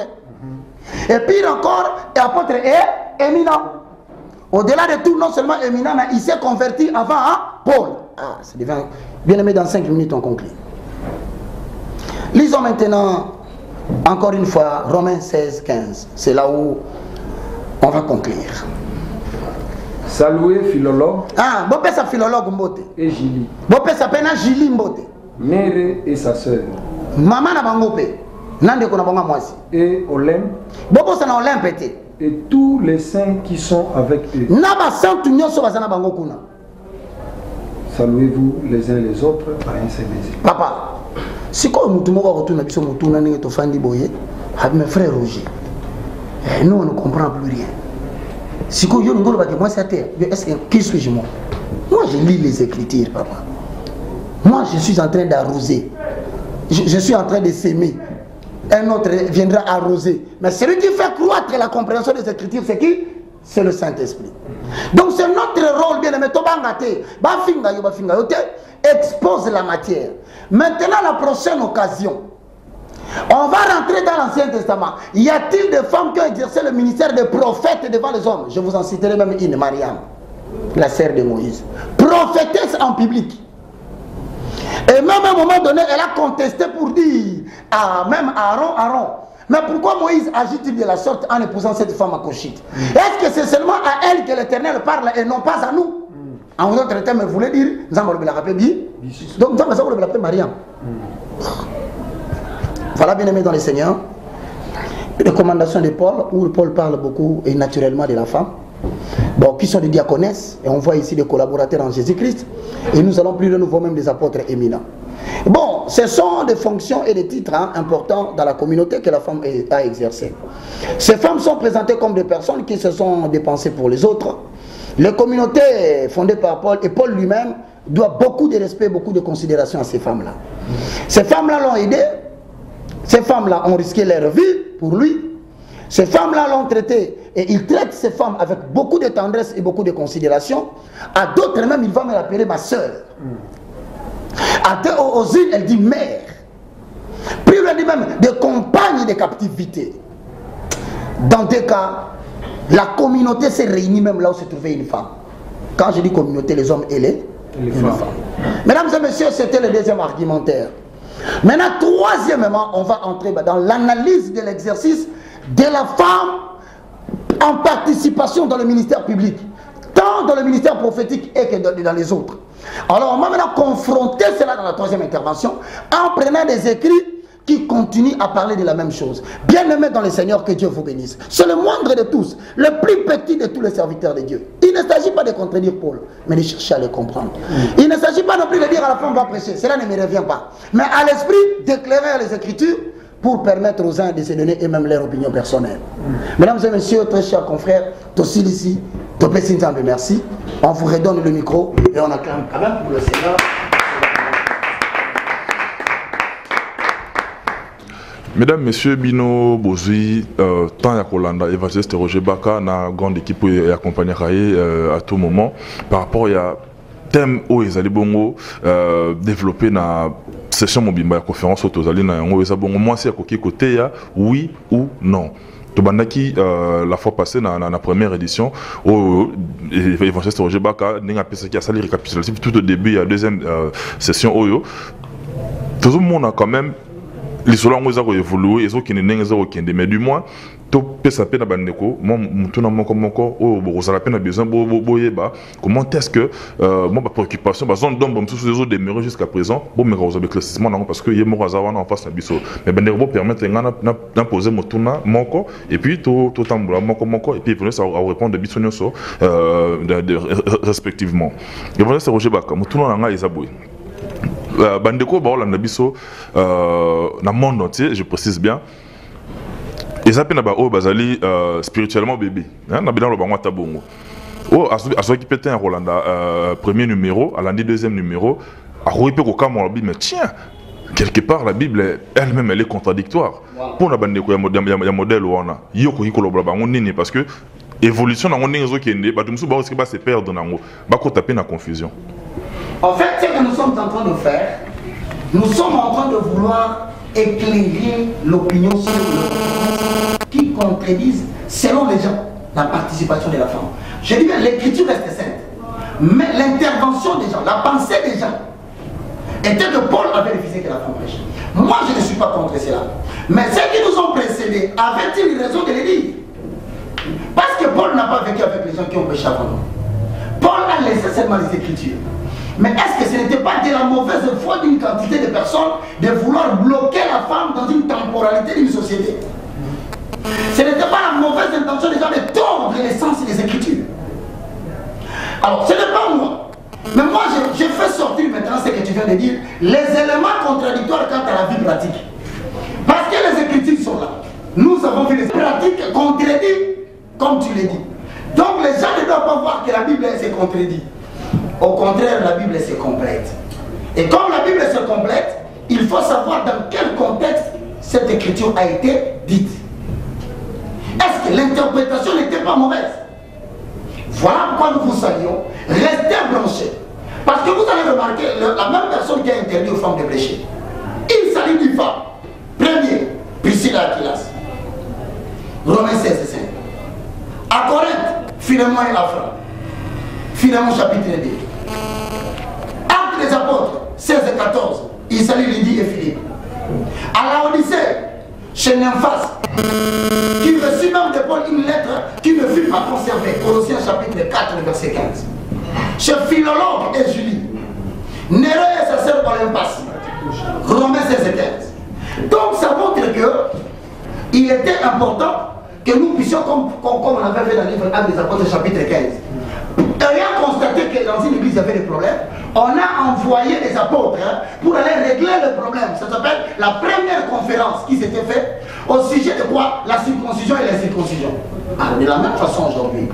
Et pire encore, l'apôtre est éminent. Au-delà de tout, non seulement éminent, mais il s'est converti avant Paul. Ah, ça devient bien aimé, dans 5 minutes, on conclut. Lisons maintenant, encore une fois, Romains 16, 15. C'est là où on va conclure. Saluez Philologue. Ah, bon, c'est Philologue Mbote. Et Julie. Bon, c'est peine Julie Mbote. Mère et sa sœur. Maman n'a pas ngopé. Et Olympe. Et tous les saints qui sont avec eux. Saluez-vous les uns les autres par un seul baiser. Papa, si quand nous mes frères Roger, nous on ne comprend plus rien. Si quand yo ngolo moi c'est qui suis-je moi? Moi je lis les Écritures, papa. Moi je suis en train d'arroser. Je suis en train de s'aimer. Un autre viendra arroser. Mais celui qui fait croître la compréhension des Écritures, c'est qui? C'est le Saint-Esprit. Donc c'est notre rôle, bien aimé. Expose la matière. Maintenant, la prochaine occasion, on va rentrer dans l'Ancien Testament. Y a-t-il des femmes qui ont exercé le ministère de prophète devant les hommes? Je vous en citerai même une, Mariam, la sœur de Moïse. Prophétesse en public. Et même à un moment donné, elle a contesté pour dire à même Aaron, mais pourquoi Moïse agit-il de la sorte en épousant cette femme akoshite? Est-ce que c'est seulement à elle que l'Éternel parle et non pas à nous? En d'autres termes, vous voulez dire, donc nous allons l'appeler Mariam. Voilà, bien aimé dans les Seigneurs, les recommandations de Paul, où Paul parle beaucoup et naturellement de la femme. Bon, qui sont des diaconesses, et on voit ici des collaborateurs en Jésus-Christ, et nous allons plus de nouveau même des apôtres éminents. Bon, ce sont des fonctions et des titres importants dans la communauté que la femme a exercé. Ces femmes sont présentées comme des personnes qui se sont dépensées pour les autres. Les communautés fondées par Paul, et Paul lui-même, doit beaucoup de respect, beaucoup de considération à ces femmes-là. Ces femmes-là l'ont aidé, ces femmes-là ont risqué leur vie pour lui. Ces femmes-là l'ont traité, et ils traitent ces femmes avec beaucoup de tendresse et beaucoup de considération. À d'autres même, il va me l'appeler ma soeur. Aux unes, elle dit mère. Puis il dit même des compagnes de captivité. Dans des cas, la communauté s'est réunie même là où se trouvait une femme. Quand je dis communauté, les hommes et les femmes. Mesdames et messieurs, c'était le deuxième argumentaire. Maintenant, troisièmement, on va entrer dans l'analyse de l'exercice de la femme en participation dans le ministère public, tant dans le ministère prophétique et que dans les autres. Alors, on va maintenant confronter cela dans la troisième intervention en prenant des écrits qui continuent à parler de la même chose. Bien-aimés dans le Seigneur, que Dieu vous bénisse. C'est le moindre de tous, le plus petit de tous les serviteurs de Dieu. Il ne s'agit pas de contredire Paul, mais de chercher à le comprendre. Il ne s'agit pas non plus de dire à la femme va prêcher, cela ne me revient pas. Mais à l'esprit d'éclairer les Écritures pour permettre aux uns de se donner eux-mêmes leur opinion personnelle. Mesdames et messieurs, très chers confrères, Tossil ici, Topé Nzambe, merci. On vous redonne le micro et on acclame quand même pour le Seigneur. Mesdames, Messieurs, Bino Bozui, tant à Kolanda, évangéliste Roger Baka, na grande équipe et accompagné à tout moment. Par rapport à thème où ils allaient bongo développer na session mobimba la conférence auto zali na yango eza bongo moi c'est à côté ya oui ou non. Tobandaki la fois passée dans la première édition au évangéliste Roger Baka n'a pas qui a sali récapitulatif tout au début à la deuxième session oyo. Tout le monde a quand même les solons ont évolué, ils ont qui n'est mais du moins tout peut s'appeler na bandeko moi mutuna moko oh ça la peine a besoin boyeba comment est-ce que moi ma préoccupation bah zone d'ombre tous les autres demeurent jusqu'à présent bon mais vous avez éclaircissement parce que yemo razawa en face na biso mais bandeko permettre na poser mutuna moko et puis tout tambula moko et puis venir ça répondre de biso nyonso respectivement et voilà c'est Roger Baka mutuna nga ezaboué bandeko ba olanda biso na monde entier je précise bien et ça pena ba o bazali spirituellement bébé hein na bidalo bango tabongo o aso qui pété un Rolanda premier numéro à l'année deuxième numéro a roipé ko kamo la Bible mais tiens quelque part la Bible elle-même elle est contradictoire pour na bandeko ya modèle wana yoko hikoloba bango nini parce que évolution na ngoni nzo kende ba tumsu ba aussi ba se perdre nango ba ko taper na confusion. En fait, ce que nous sommes en train de faire, nous sommes en train de vouloir éclairer l'opinion sur le qui contredisent, selon les gens, la participation de la femme. Je dis bien, l'écriture reste sainte, mais l'intervention des gens, la pensée des gens, était que Paul avait refusé que la femme prêche. Moi, je ne suis pas contre cela. Mais ceux qui nous ont précédés avaient-ils raison de le dire? Parce que Paul n'a pas vécu avec les gens qui ont prêché avant nous. Paul a laissé seulement les Écritures. Mais est-ce que ce n'était pas de la mauvaise foi d'une quantité de personnes de vouloir bloquer la femme dans une temporalité d'une société? Ce n'était pas la mauvaise intention des gens de tordre l'essence des Écritures. Alors, ce n'est pas moi. Mais moi, je fais sortir maintenant ce que tu viens de dire, les éléments contradictoires quant à la vie pratique. Parce que les Écritures sont là. Nous avons vu les pratiques contredits, comme tu l'as dit. Donc, les gens ne doivent pas voir que la Bible s'est contredite. Au contraire, la Bible se complète. Et comme la Bible se complète, il faut savoir dans quel contexte cette écriture a été dite. Est-ce que l'interprétation n'était pas mauvaise? Voilà pourquoi nous vous saluons. Restez branchés. Parce que vous allez remarquer, la même personne qui a interdit aux femmes de prêcher, il s'agit d'une femme. Premier, Priscilla Aquilas. Romains 16 et 5. À Corinthe, Philémon et Afra. Philémon chapitre 2. Actes des apôtres, 16 et 14. Il salue Lydie et Philippe. À Laodicée, chez Nymphas, qui reçut même de Paul une lettre qui ne fut pas conservée. Colossiens chapitre 4, verset 15. Chez Philologue et Julie. Néré et sa sœur Olympas. Romains 16 et 15. Donc ça montre que il était important que nous puissions, comme on avait fait dans le livre Actes des apôtres chapitre 15, ayant constaté que dans une église il y avait des problèmes, on a envoyé des apôtres pour aller régler le problème. Ça s'appelle la première conférence qui s'était faite au sujet de quoi? La circoncision et la circoncision. Alors, de la même façon aujourd'hui,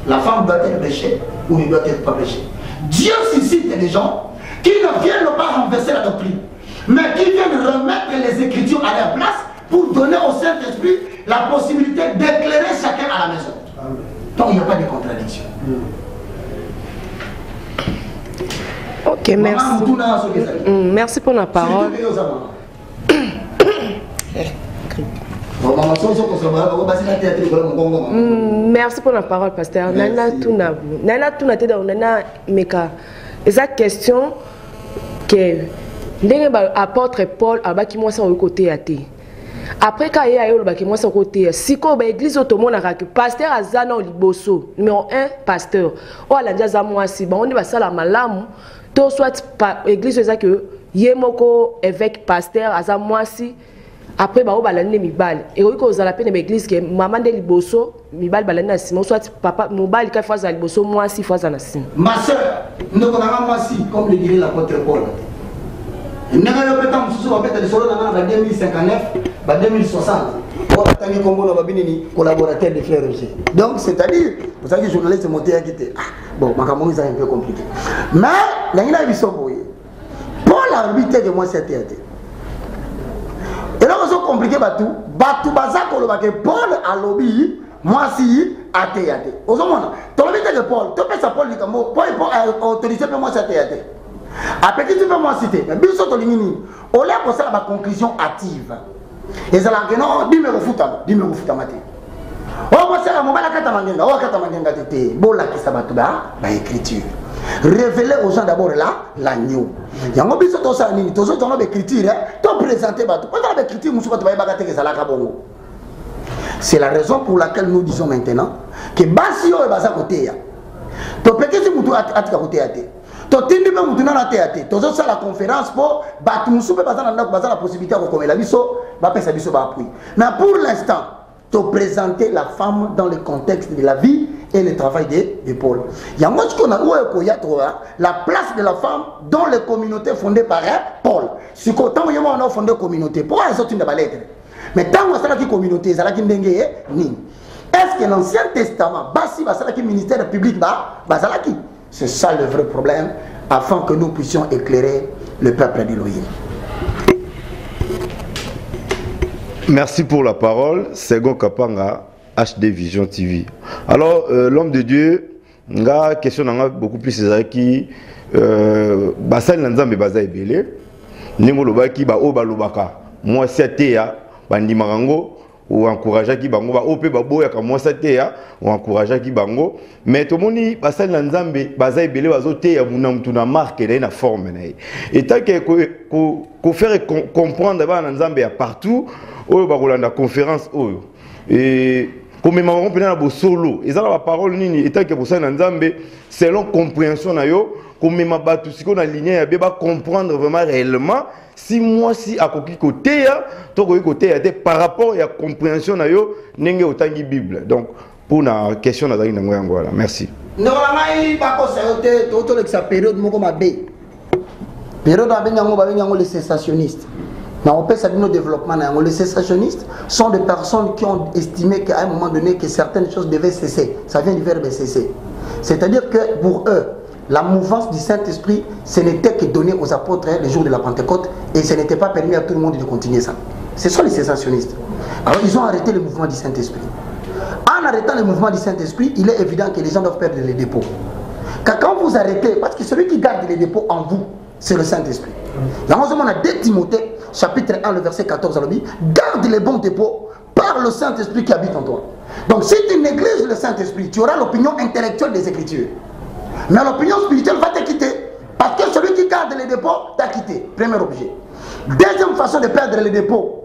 la femme doit être prêchée ou ne doit être pas prêchée. Dieu suscite des gens qui ne viennent pas renverser la doctrine, mais qui viennent remettre les Écritures à leur place pour donner au Saint-Esprit la possibilité de Ok, merci. Merci pour la parole. Merci pour la parole, pasteur. Nana Tuna Nana Meka. Et sa question que l'apôtre Paul a bâti moi sur le côté athée. Après quand il y a eu le bâti moi sur le côté, si quoi l'église automone a que pasteur Azana Oliboso numéro 1 pasteur. Oh la déjà moi si bon on va ça la malamu. Tout soit l'église ça que Yemoko évêque pasteur Azana moi si. Après bah on va l'année mibal et oui qu'on a la peine l'église que maman de Liboso mibal balana na Simon soit papa mobile quatre fois à Liboso moi 6 fois à Nassim. Ma soeur nous connaissons moi si comme le dirait l'apôtre Paul. Nous avons peut-être nous fait des solos dans 2059 2060 pour attendre comme on va venir collaborateur de frères Roger. Donc c'est-à-dire pour ça que les journalistes monté à quitter. Bon ma caméra c'est un peu compliqué. Mais la ina biso boye. Paul a invité que moi c'était et là, c'est compliqué, Batou Bazako, le Paul a lobby, moi si, athée. Au moment, tu as que Paul, tu peux Paul du Cambo, Paul a autorisé pour moi cette athée. Après, tu peux moi citer, mais bien sûr, tu as là pour ça la conclusion active. Et ça là, non, dis-moi au foot, matin. Oh, moi, c'est la mobile à Katamangenda, oh, Katamangenda, bon, là, qui s'abatouba, bah, écriture. Révéler aux gens d'abord là, l'agneau. Il y a un peu de ça, tu as l'écriture, tu as présenté, tu as l'écriture, c'est la raison pour laquelle nous disons maintenant que Basio est basé à côté. Tu peux que si tu as à côté, tu as la conférence pour la possibilité de la biso, mais pour l'instant, tu présenter la femme dans le contexte de la vie et le travail de Paul. Il y a la place de la femme dans les communautés fondées par Paul. Si quand on a fondé une communauté, pourquoi elles sont une lettre? Mais tant que la communauté, est-ce que l'Ancien Testament, le ministère public, c'est ça le vrai problème, afin que nous puissions éclairer le peuple d'Élohim. Merci pour la parole, Sego Kapanga, HD Vision TV. Alors, l'homme de Dieu, nga question n'a beaucoup plus qui basal nanzambe bazai belé, nimolobaki ba obalobaka. Moi c'était ya bandimarango ou encourager qui bango ba opé ba boya ka moi c'était ya ou encourager qui bango, mais tout moni basal nanzambe bazai belé bazote ya munamtuna marque et na forme na. Et tant que ko faire comprendre ba nanzambe ya partout. Oyo bakolanda conférence oyo et comme maman pena na solo et ça la parole nini étant que pour ça na nzambe selon compréhension na yo comme ma batu siko na ligne ya ba comprendre vraiment réellement si moi si akoki côté ya to côté ya par rapport à compréhension na yo ndenge otangi Bible. Donc pour la question na zali na ngoya ngola merci non ngai ba ko sayote to l'ex période moko mabe période abenyango ba benyango les sensationnistes. Dans le développement, les sensationnistes sont des personnes qui ont estimé qu'à un moment donné que certaines choses devaient cesser. Ça vient du verbe cesser. C'est-à-dire que pour eux, la mouvance du Saint-Esprit, ce n'était que donné aux apôtres le jour de la Pentecôte et ce n'était pas permis à tout le monde de continuer ça. Ce sont les sensationnistes. Alors ils ont arrêté le mouvement du Saint-Esprit. En arrêtant le mouvement du Saint-Esprit, il est évident que les gens doivent perdre les dépôts. Car quand vous arrêtez, parce que celui qui garde les dépôts en vous, c'est le Saint-Esprit. Dans on a 2 Timothée, chapitre 1, le verset 14, garde les bons dépôts par le Saint-Esprit qui habite en toi. Donc si tu négliges le Saint-Esprit, tu auras l'opinion intellectuelle des Écritures. Mais l'opinion spirituelle va te quitter. Parce que celui qui garde les dépôts t'a quitté. Premier objet. Deuxième façon de perdre les dépôts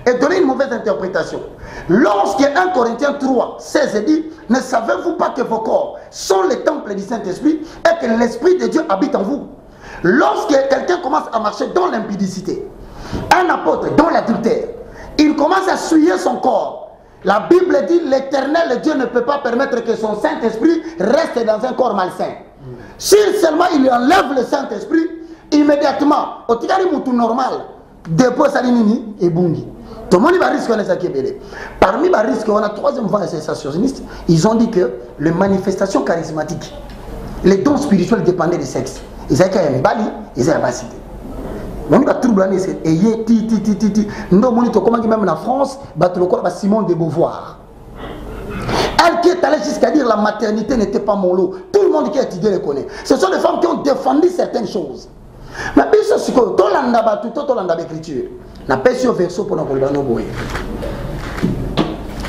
et donner une mauvaise interprétation. Lorsque 1 Corinthiens 3, 16 dit, ne savez-vous pas que vos corps sont les temples du Saint-Esprit et que l'Esprit de Dieu habite en vous? Lorsque quelqu'un commence à marcher dans l'impudicité, un apôtre dans l'adultère, il commence à souiller son corps. La Bible dit l'Éternel Dieu ne peut pas permettre que son Saint-Esprit reste dans un corps malsain. Si seulement il enlève le Saint-Esprit, immédiatement, au tigari moutou normal, dépôt salinini et bungi. Tout le monde va risquer ça qui est belé. Parmi les risques, on a 3e voie sensationnistes. Ils ont dit que les manifestations charismatiques, les dons spirituels dépendaient du sexe. Ils avaient un bali, ils avaient un basité. On va trouver et nous avons comment même en France, Simone de Beauvoir. Elle qui est allée jusqu'à dire la maternité n'était pas mon lot. Tout le monde qui a étudié les connaît. Ce sont des femmes qui ont défendu certaines choses. Mais bien sûr, c'est que tout l'écriture n'a pas sur verso pour nous.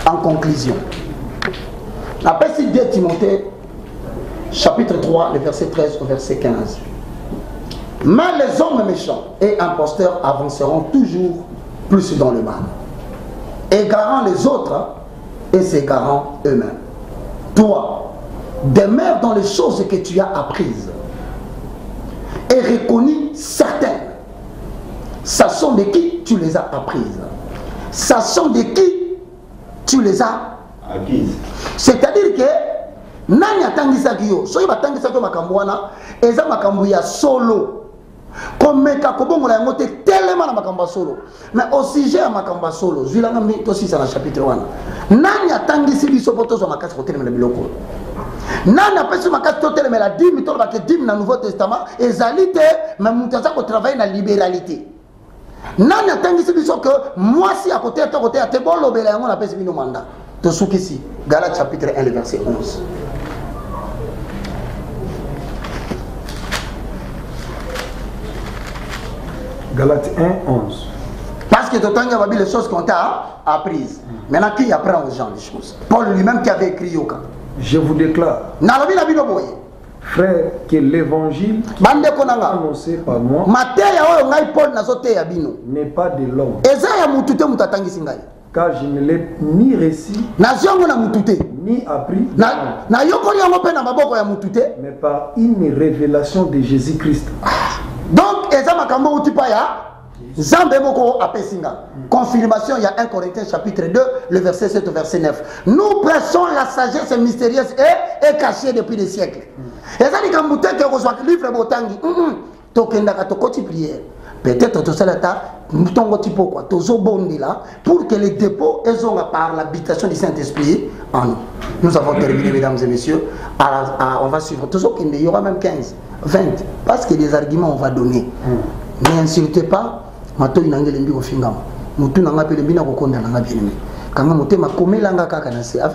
En conclusion, n'a pas si 2 Timothée, chapitre 3, le verset 13 au verset 15. Mais les hommes méchants et imposteurs avanceront toujours plus dans le mal, égarant les autres et s'égarant eux-mêmes. Toi, demeure dans les choses que tu as apprises et reconnues certaines, sachant de qui tu les as apprises, sachant de qui tu les as acquises. C'est-à-dire que nani atangisaki yo soki batangisaki yo makambo wana eza makambo ya solo komeka kobongola yango te telema na makambo ya solo. Mais au sujet ya makambo ya solo zwilanga mi tosisa na chapitre wana nani atangisi biso po tozwa makasi kotelemela biloko nani apesi makasi totelemela 10 tolobake 10 na Nouveau Testament ezali te mais moto aza kotravaille na libéralité. Nani atangisi biso que mwasi ya koteya to koteya te bolobela yango napesi bino mandat. Tosukisi Galates chapitre 1 le verset 11. Galates 1, 11. Parce que Totanga va dire les choses qu'on t'a apprises. Maintenant, qui apprend aux gens les choses? Paul lui-même qui avait écrit Yoka. Je vous déclare, frère, que l'évangile annoncé par moi n'est pas de l'homme. Car je ne l'ai ni reçu, ni appris, mais par une révélation de Jésus-Christ. Donc, confirmation, il y a 1 Corinthiens chapitre 2, le verset 7 au verset 9. Nous prêchons la sagesse mystérieuse et cachée depuis des siècles. Et ça dit que vous livre botangi. Peut-être tout ça là, pour que les dépôts aient par l'habitation du Saint-Esprit en nous. Nous avons terminé, mesdames et messieurs. On va suivre. Il y aura même 15, 20. Parce que des arguments on va donner. N'insultez pas. Avec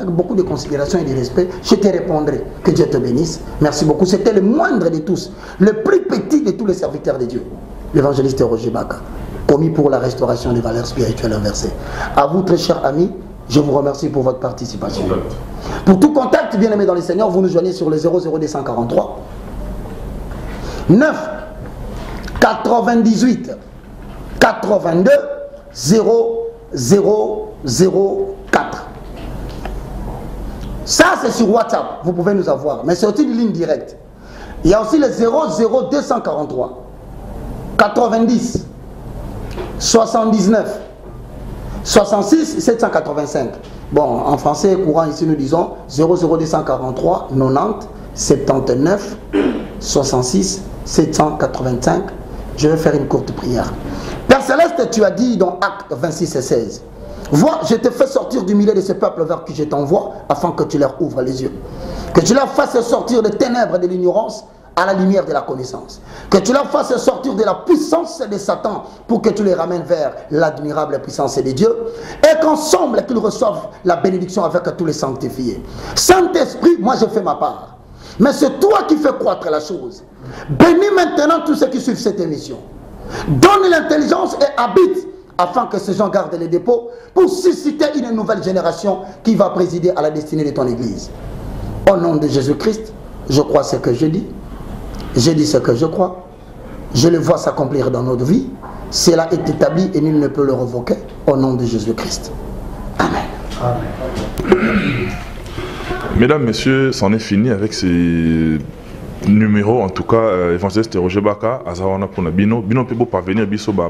beaucoup de considération et de respect, je te répondrai. Que Dieu te bénisse. Merci beaucoup. C'était le moindre de tous, le plus petit de tous les serviteurs de Dieu, l'évangéliste Roger Baka, commis pour la restauration des valeurs spirituelles inversées. À vous, très chers amis, je vous remercie pour votre participation. Pour tout contact, bien aimé dans les Seigneurs, vous nous joignez sur le 00243 9 98 82 0004. Ça, c'est sur WhatsApp. Vous pouvez nous avoir. Mais c'est aussi une ligne directe. Il y a aussi le 00243 90 79 66 785. Bon, en français courant ici, nous disons 00243 90 79 66 785. Je vais faire une courte prière. Père Céleste, tu as dit dans Actes 26 et 16, vois, je te fais sortir du milieu de ce peuple vers qui je t'envoie, afin que tu leur ouvres les yeux. Que tu leur fasses sortir des ténèbres de l'ignorance à la lumière de la connaissance. Que tu leur fasses sortir de la puissance de Satan pour que tu les ramènes vers l'admirable puissance de Dieu. Et qu'ensemble, qu'ils reçoivent la bénédiction avec tous les sanctifiés. Saint-Esprit, moi je fais ma part. Mais c'est toi qui fais croître la chose. Bénis maintenant tous ceux qui suivent cette émission. Donne l'intelligence et habite afin que ces gens gardent les dépôts pour susciter une nouvelle génération qui va présider à la destinée de ton église. Au nom de Jésus-Christ, je crois ce que je dis. Je dis ce que je crois. Je le vois s'accomplir dans notre vie. Cela est établi et nul ne peut le revoquer. Au nom de Jésus-Christ. Amen. Amen. Mesdames, Messieurs, c'en est fini avec ces numéro en tout cas évangéliste Roger Baka azawana pour Bino peut pas parvenir biso ba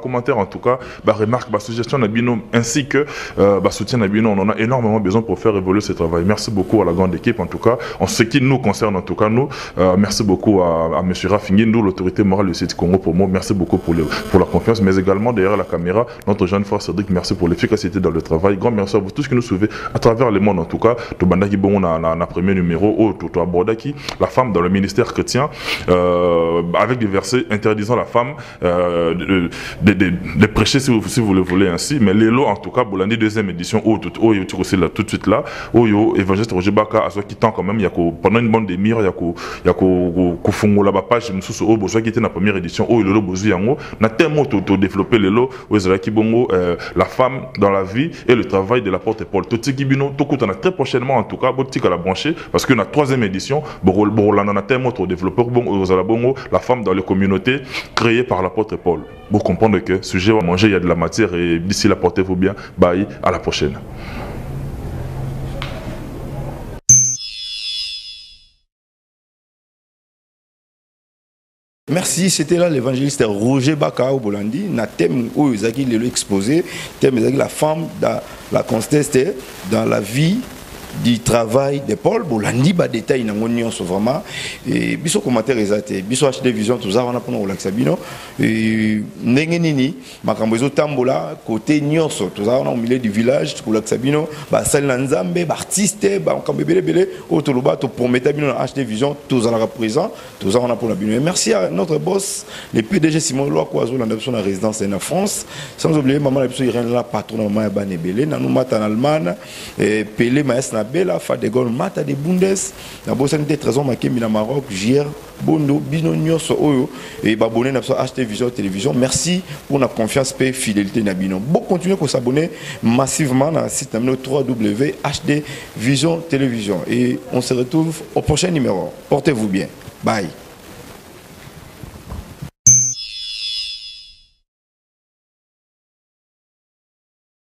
commentaire en tout cas ba remarque ba suggestion na Bino ainsi que ba soutien na Bino. On en a énormément besoin pour faire évoluer ce travail. Merci beaucoup à la grande équipe en tout cas en ce qui nous concerne en tout cas nous merci beaucoup à monsieur Rafinguindou, l'autorité morale du site Congo pour moi. Merci beaucoup pour la confiance, mais également derrière la caméra notre jeune frère Cédric, merci pour l'efficacité dans le travail. Grand merci à vous tous qui nous suivez à travers le monde en tout cas to bandaki bon na premier numéro au to abordaki la femme femme dans le ministère chrétien, avec des versets interdisant la femme de prêcher, si vous le voulez ainsi. Mais l'élo, en tout cas, Bolandi, deuxième édition, tout de suite là, évangéliste Roger Baka, à ce qui tend quand même, il y a pendant une bande de mire, il y a Kofungo là-bas, page, qui était dans la première édition, il y a Bozu Yango, n'a tellement développé l'élo, où Bongo, la femme dans la vie et le travail de la porte-épaule. Tout ce qui bino, tout on a très prochainement, en tout cas, à la brancher, parce que la troisième édition, on a tellement développé, la femme dans les communautés créées par la porte-épaule. Pour comprendre que sujet à manger, il y a de la matière et d'ici là, portez-vous bien. Bye, à la prochaine. Merci, c'était là l'évangéliste Roger Baka au Bolandi. Na thème où ils ont exposé, thème la femme dans la contexte dans la vie du travail de Paul Bolandi, ba détail na ngoni on vraiment et biso commentaire exacté biso HD Vision tout ça on a pour nous l'axabino et ndengenini makambo zo tambola côté nyonso tout ça on au milieu du village pour l'axabino ba sal na nzambe ba artiste ba makambo belé autoloba to pour mettre bino na HD Vision tout ça la présent tout ça on a pour la bino. Merci à notre boss le PDG Simon Loa Kwazo la nation en résidence en France, sans oublier maman la biso Irène la patron maman ba nebelé na nous mata en Allemagne et Pelé maestre Bella fa de gol mata de bundes na bosanité trésor maké mina Maroc JR Bondo bino nyonso oyo et babonné na HD Vision télévision. Merci pour la confiance et fidélité na bino. Bon continuez à s'abonner massivement dans le site www.hdvision télévision et on se retrouve au prochain numéro. Portez-vous bien. Bye.